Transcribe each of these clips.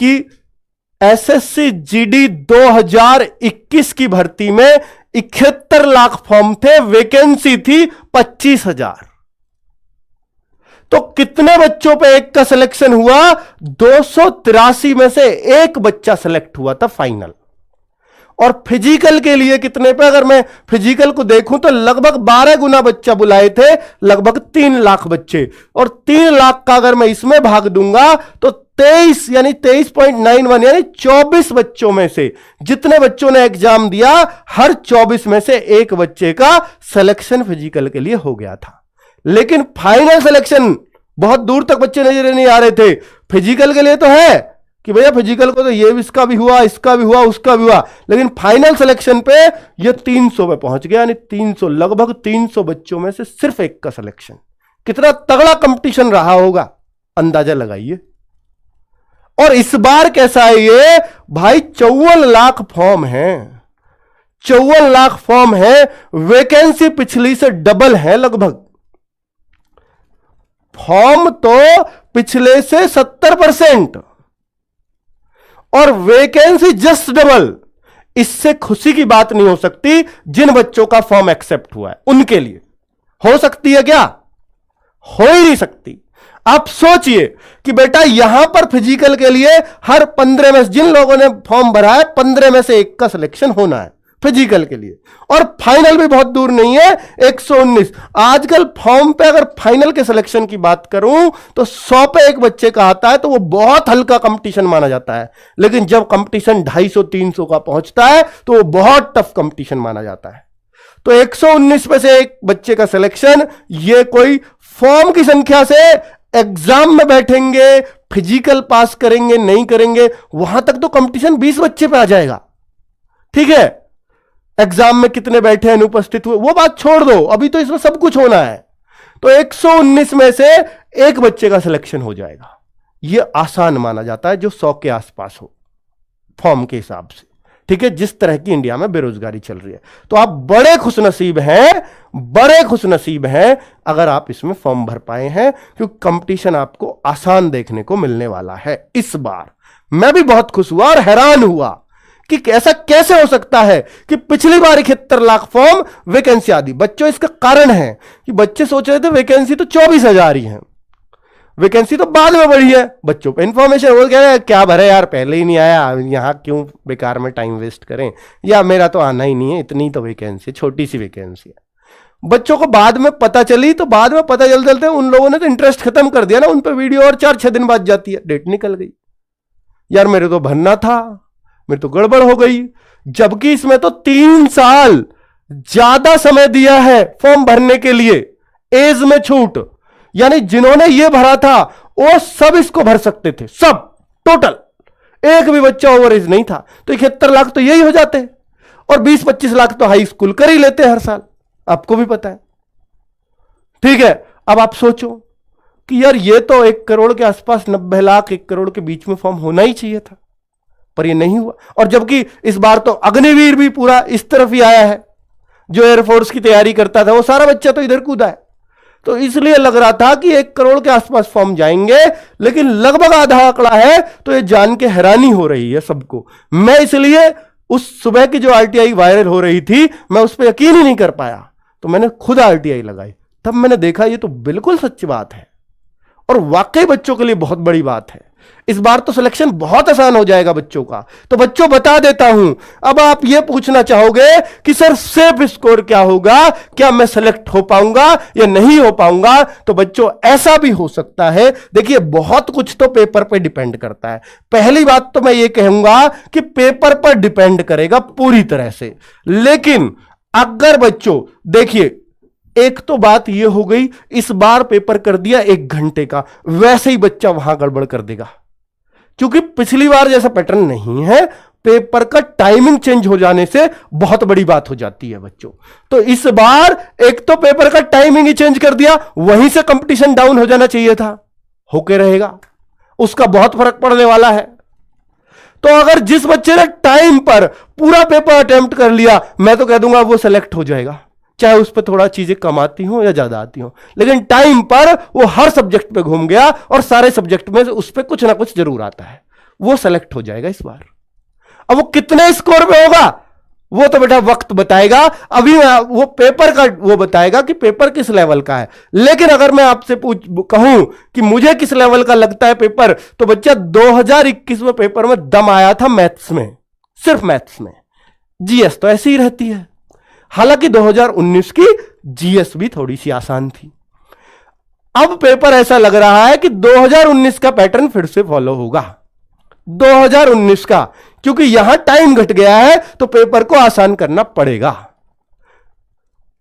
कि SSC GD 2021 की भर्ती में 71 लाख फॉर्म थे, वैकेंसी थी 25,000। तो कितने बच्चों पे एक का सिलेक्शन हुआ? 283 में से एक बच्चा सिलेक्ट हुआ था फाइनल। और फिजिकल के लिए कितने पे, अगर मैं फिजिकल को देखूं तो लगभग 12 गुना बच्चा बुलाए थे, लगभग 3 लाख बच्चे। और 3 लाख का अगर मैं इसमें भाग दूंगा तो 23 यानी 23.91 यानी 24 बच्चों में से जितने बच्चों ने एग्जाम दिया, हर 24 में से एक बच्चे का सिलेक्शन फिजिकल के लिए हो गया था। लेकिन फाइनल सिलेक्शन बहुत दूर तक बच्चे नजर नहीं आ रहे थे। फिजिकल के लिए तो है कि भैया फिजिकल को तो ये इसका भी हुआ, इसका भी हुआ, उसका भी हुआ, लेकिन फाइनल सिलेक्शन पे ये 300 पे पहुंच गया, यानी 300 लगभग 300 बच्चों में से सिर्फ एक का सिलेक्शन। कितना तगड़ा कंपटीशन रहा होगा, अंदाजा लगाइए। और इस बार कैसा है ये भाई, 54 लाख फॉर्म है, 54 लाख फॉर्म है, वैकेंसी पिछली से डबल है लगभग। फॉर्म तो पिछले से 70% और वैकेंसी जस्ट डबल। इससे खुशी की बात नहीं हो सकती जिन बच्चों का फॉर्म एक्सेप्ट हुआ है उनके लिए। हो सकती है क्या? हो ही नहीं सकती। आप सोचिए कि बेटा यहां पर फिजिकल के लिए हर 15 में जिन लोगों ने फॉर्म भरा है 15 में से एक का सिलेक्शन होना है फिजिकल के लिए, और फाइनल भी बहुत दूर नहीं है 119। आजकल फॉर्म पे अगर फाइनल के सिलेक्शन की बात करूं तो 100 पे एक बच्चे का आता है तो वो बहुत हल्का कंपटीशन माना जाता है, लेकिन जब कंपटीशन 250-300 का पहुंचता है तो वो बहुत टफ कंपटीशन माना जाता है। तो 119 में से एक बच्चे का सिलेक्शन, ये कोई फॉर्म की संख्या से एग्जाम में बैठेंगे, फिजिकल पास करेंगे नहीं करेंगे, वहां तक तो कंपटीशन 20 बच्चे पे आ जाएगा। ठीक है, एग्जाम में कितने बैठे अनुपस्थित हुए वो बात छोड़ दो, अभी तो इसमें सब कुछ होना है। तो 119 में से एक बच्चे का सिलेक्शन हो जाएगा, यह आसान माना जाता है जो 100 के आसपास हो फॉर्म के हिसाब से। ठीक है, जिस तरह की इंडिया में बेरोजगारी चल रही है, तो आप बड़े खुशनसीब हैं, बड़े खुशनसीब हैं अगर आप इसमें फॉर्म भर पाए हैं, क्योंकि कंपटीशन आपको आसान देखने को मिलने वाला है इस बार। मैं भी बहुत खुश हुआ और हैरान हुआ कि ऐसा कैसे हो सकता है कि पिछली बार 71 लाख फॉर्म, वैकेंसी आदि। बच्चों इसका कारण है कि बच्चे सोच रहे थे वैकेंसी तो 24,000 ही है, वैकेंसी तो बाद में बढ़ी है। बच्चों पे इंफॉर्मेशन वो कह रहे हैं क्या भरे यार, पहले ही नहीं आया, यहां क्यों बेकार में टाइम वेस्ट करें, या मेरा तो आना ही नहीं है, इतनी तो वैकेंसी, छोटी सी वैकेंसी है। बच्चों को बाद में पता चली, तो बाद में पता चलते उन लोगों ने तो इंटरेस्ट खत्म कर दिया ना, उन पर वीडियो और 4-6 दिन बाद जाती है, डेट निकल गई, यार मेरे तो भरना था, मेरी तो गड़बड़ हो गई। जबकि इसमें तो 3 साल ज्यादा समय दिया है फॉर्म भरने के लिए, एज में छूट, यानी जिन्होंने ये भरा था वो सब इसको भर सकते थे, सब टोटल, एक भी बच्चा ओवर एज नहीं था। तो 71 लाख तो यही हो जाते, और 20-25 लाख तो हाई स्कूल कर ही लेते हर साल, आपको भी पता है। ठीक है, अब आप सोचो कि यार ये तो 1 करोड़ के आसपास, 90 लाख 1 करोड़ के बीच में फॉर्म होना ही चाहिए था, पर ये नहीं हुआ। और जबकि इस बार तो अग्निवीर भी पूरा इस तरफ ही आया है, जो एयरफोर्स की तैयारी करता था वो सारा बच्चा तो इधर कूदा है। तो इसलिए लग रहा था कि 1 करोड़ के आसपास फॉर्म जाएंगे, लेकिन लगभग आधा आंकड़ा है, तो ये जान के हैरानी हो रही है सबको। मैं इसलिए उस सुबह की जो आरटीआई वायरल हो रही थी, मैं उस पर यकीन ही नहीं कर पाया, तो मैंने खुद आरटीआई लगाई, तब मैंने देखा ये तो बिल्कुल सच्ची बात है, और वाकई बच्चों के लिए बहुत बड़ी बात है। इस बार तो सिलेक्शन बहुत आसान हो जाएगा बच्चों का। तो बच्चों बता देता हूं, अब आप ये पूछना चाहोगे कि सर सेफ स्कोर क्या होगा, क्या मैं सेलेक्ट हो पाऊंगा या नहीं हो पाऊंगा? तो बच्चों ऐसा भी हो सकता है, देखिए बहुत कुछ तो पेपर पे डिपेंड करता है। पहली बात तो मैं ये कहूंगा कि पेपर पर डिपेंड करेगा पूरी तरह से, लेकिन अगर बच्चों देखिए, एक तो बात यह हो गई, इस बार पेपर कर दिया 1 घंटे का, वैसे ही बच्चा वहां गड़बड़ कर देगा, क्योंकि पिछली बार जैसा पैटर्न नहीं है। पेपर का टाइमिंग चेंज हो जाने से बहुत बड़ी बात हो जाती है बच्चों। तो इस बार एक तो पेपर का टाइमिंग ही चेंज कर दिया, वहीं से कंपटीशन डाउन हो जाना चाहिए था, होके रहेगा, उसका बहुत फर्क पड़ने वाला है। तो अगर जिस बच्चे ने टाइम पर पूरा पेपर अटेम्प्ट कर लिया, मैं तो कह दूंगा वो सेलेक्ट हो जाएगा, चाहे उस पर थोड़ा चीजें कम आती हो या ज्यादा आती हो, लेकिन टाइम पर वो हर सब्जेक्ट पे घूम गया और सारे सब्जेक्ट में उस पर कुछ ना कुछ जरूर आता है, वो सेलेक्ट हो जाएगा इस बार। अब वो कितने स्कोर पे होगा वो तो बेटा वक्त बताएगा, अभी वो पेपर का वो बताएगा कि पेपर किस लेवल का है। लेकिन अगर मैं आपसे कहूं कि मुझे किस लेवल का लगता है पेपर, तो बच्चा 2021 में पेपर में दम आया था मैथ्स में, सिर्फ मैथ्स में। जीएस तो ऐसी ही रहती है, हालांकि 2019 की जीएस भी थोड़ी सी आसान थी। अब पेपर ऐसा लग रहा है कि 2019 का पैटर्न फिर से फॉलो होगा, 2019 का, क्योंकि यहां टाइम घट गया है तो पेपर को आसान करना पड़ेगा।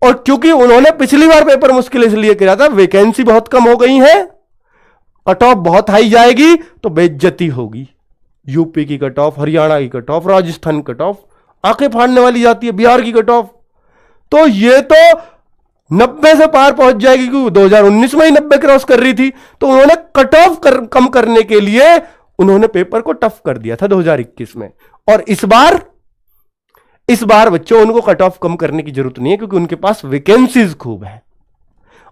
और क्योंकि उन्होंने पिछली बार पेपर मुश्किल इसलिए किया था, वैकेंसी बहुत कम हो गई है, कट ऑफ बहुत हाई जाएगी तो बेइज्जती होगी। यूपी की कट ऑफ, हरियाणा की कट ऑफ, राजस्थान की कट ऑफ आंखें फाड़ने वाली जाती है, बिहार की कट ऑफ तो ये तो 90 से पार पहुंच जाएगी, क्योंकि 2019 में ही 90 क्रॉस कर रही थी। तो उन्होंने कट ऑफ कम करने के लिए उन्होंने पेपर को टफ कर दिया था 2021 में। और इस बार बच्चों उनको कट ऑफ कम करने की जरूरत नहीं है, क्योंकि उनके पास वैकेंसीज खूब है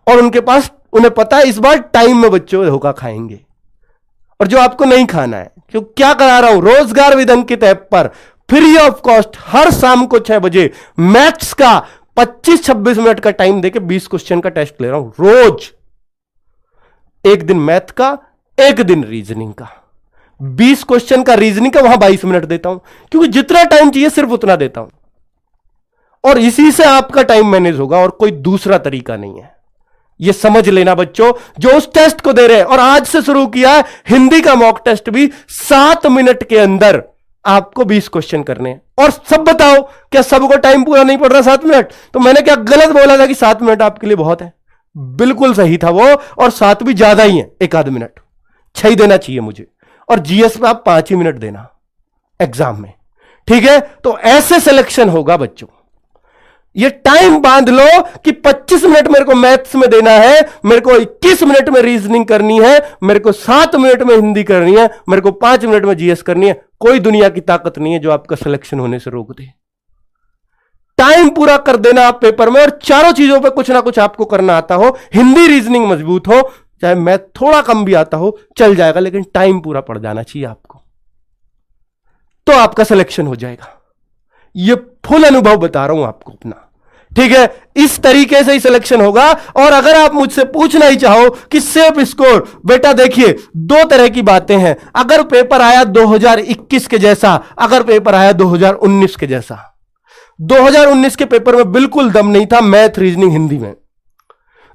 और उन्हें पता है इस बार टाइम में बच्चों धोखा खाएंगे। और जो आपको नहीं खाना है, क्यों क्या करा रहा हूं, रोजगार विद अंकित ऐप पर फ्री ऑफ कॉस्ट हर शाम को 6 बजे मैथ्स का 25-26 मिनट का टाइम देके 20 क्वेश्चन का टेस्ट ले रहा हूं रोज। एक दिन मैथ का, एक दिन रीजनिंग का। 20 क्वेश्चन का रीजनिंग का वहां 22 मिनट देता हूं, क्योंकि जितना टाइम चाहिए सिर्फ उतना देता हूं। और इसी से आपका टाइम मैनेज होगा और कोई दूसरा तरीका नहीं है। यह समझ लेना बच्चों, जो उस टेस्ट को दे रहे हैं। और आज से शुरू किया है हिंदी का मॉक टेस्ट भी, 7 मिनट के अंदर आपको 20 क्वेश्चन करने हैं। और सब बताओ, क्या सबको टाइम पूरा नहीं पड़ रहा 7 मिनट? तो मैंने क्या गलत बोला था कि 7 मिनट आपके लिए बहुत है? बिल्कुल सही था वो, और 7 भी ज्यादा ही है, 1 मिनट 6 ही देना चाहिए मुझे। और जीएस में आप 5 ही मिनट देना एग्जाम में, ठीक है? तो ऐसे सिलेक्शन होगा बच्चों। ये टाइम बांध लो कि 25 मिनट मेरे को मैथ्स में देना है, मेरे को 21 मिनट में रीजनिंग करनी है, मेरे को 7 मिनट में हिंदी करनी है, मेरे को 5 मिनट में जीएस करनी है। कोई दुनिया की ताकत नहीं है जो आपका सिलेक्शन होने से रोक दे। टाइम पूरा कर देना आप पेपर में, और चारों चीजों पे कुछ ना कुछ आपको करना आता हो। हिंदी रीजनिंग मजबूत हो, चाहे मैथ थोड़ा कम भी आता हो चल जाएगा, लेकिन टाइम पूरा पड़ जाना चाहिए आपको, तो आपका सिलेक्शन हो जाएगा। ये फुल अनुभव बता रहा हूं आपको अपना, ठीक है? इस तरीके से ही सिलेक्शन होगा। और अगर आप मुझसे पूछना ही चाहो कि सेफ स्कोर, बेटा देखिए 2 तरह की बातें हैं। अगर पेपर आया 2021 के जैसा, अगर पेपर आया 2019 के जैसा। 2019 के पेपर में बिल्कुल दम नहीं था मैथ, रीजनिंग, हिंदी में।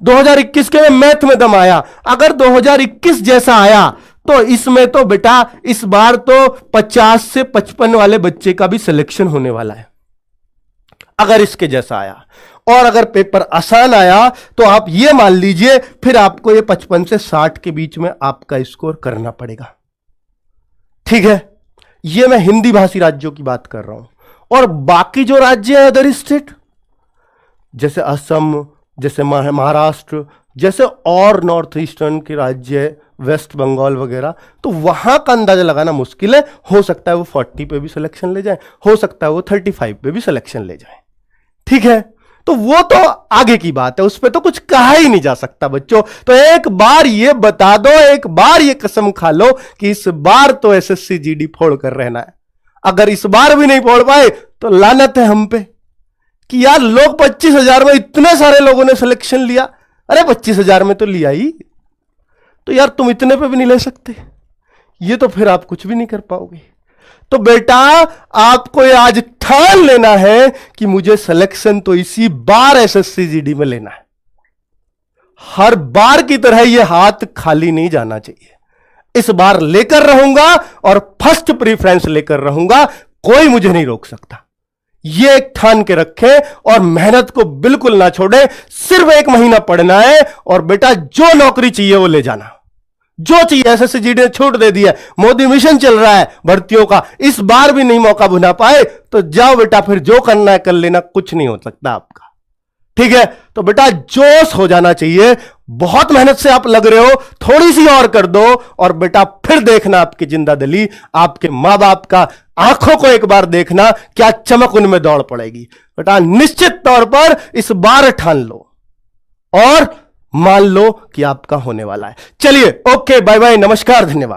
2021 के में मैथ में दम आया। अगर 2021 जैसा आया तो इसमें तो बेटा इस बार तो 50 से 55 वाले बच्चे का भी सिलेक्शन होने वाला है, अगर इसके जैसा आया। और अगर पेपर आसान आया तो आप ये मान लीजिए फिर आपको ये 55 से 60 के बीच में आपका स्कोर करना पड़ेगा, ठीक है? ये मैं हिंदी भाषी राज्यों की बात कर रहा हूं। और बाकी जो राज्य है अदर स्टेट, जैसे असम, जैसे महाराष्ट्र, जैसे और नॉर्थ ईस्टर्न के राज्य, वेस्ट बंगाल वगैरह, तो वहां का अंदाजा लगाना मुश्किल है। हो सकता है वो 40 पे भी सिलेक्शन ले जाए, हो सकता है वो 35 पे भी सिलेक्शन ले जाए, ठीक है? तो वो तो आगे की बात है, उस पर तो कुछ कहा ही नहीं जा सकता बच्चों। तो एक बार ये बता दो, एक बार ये कसम खा लो कि इस बार तो एसएससी जीडी फोड़ कर रहना है। अगर इस बार भी नहीं फोड़ पाए तो लानत है हम पे कि यार लोग 25,000 में, इतने सारे लोगों ने सिलेक्शन लिया। अरे 25,000 में तो लिया ही, तो यार तुम इतने पे भी नहीं ले सकते, ये तो फिर आप कुछ भी नहीं कर पाओगे। तो बेटा आपको ये आज ठान लेना है कि मुझे सिलेक्शन तो इसी बार एसएससी जीडी में लेना है। हर बार की तरह ये हाथ खाली नहीं जाना चाहिए। इस बार लेकर रहूंगा और फर्स्ट प्रीफरेंस लेकर रहूंगा, कोई मुझे नहीं रोक सकता। ये एक ठान के रखें और मेहनत को बिल्कुल ना छोड़े। सिर्फ 1 महीना पढ़ना है और बेटा जो नौकरी चाहिए वो ले जाना, जो चाहिए। एसएससी जीडी ने छूट दे दी है, मोदी मिशन चल रहा है भर्तियों का, इस बार भी नहीं मौका भुना पाए तो जाओ बेटा, फिर जो करना है कर लेना, कुछ नहीं हो सकता आपका, ठीक है? तो बेटा जोश हो जाना चाहिए। बहुत मेहनत से आप लग रहे हो, थोड़ी सी और कर दो और बेटा फिर देखना आपकी जिंदादिली, आपके मां बाप का आंखों को एक बार देखना, क्या चमक उनमें दौड़ पड़ेगी। बेटा निश्चित तौर पर इस बार ठान लो और मान लो कि आपका होने वाला है। चलिए, ओके, बाय बाय, नमस्कार, धन्यवाद।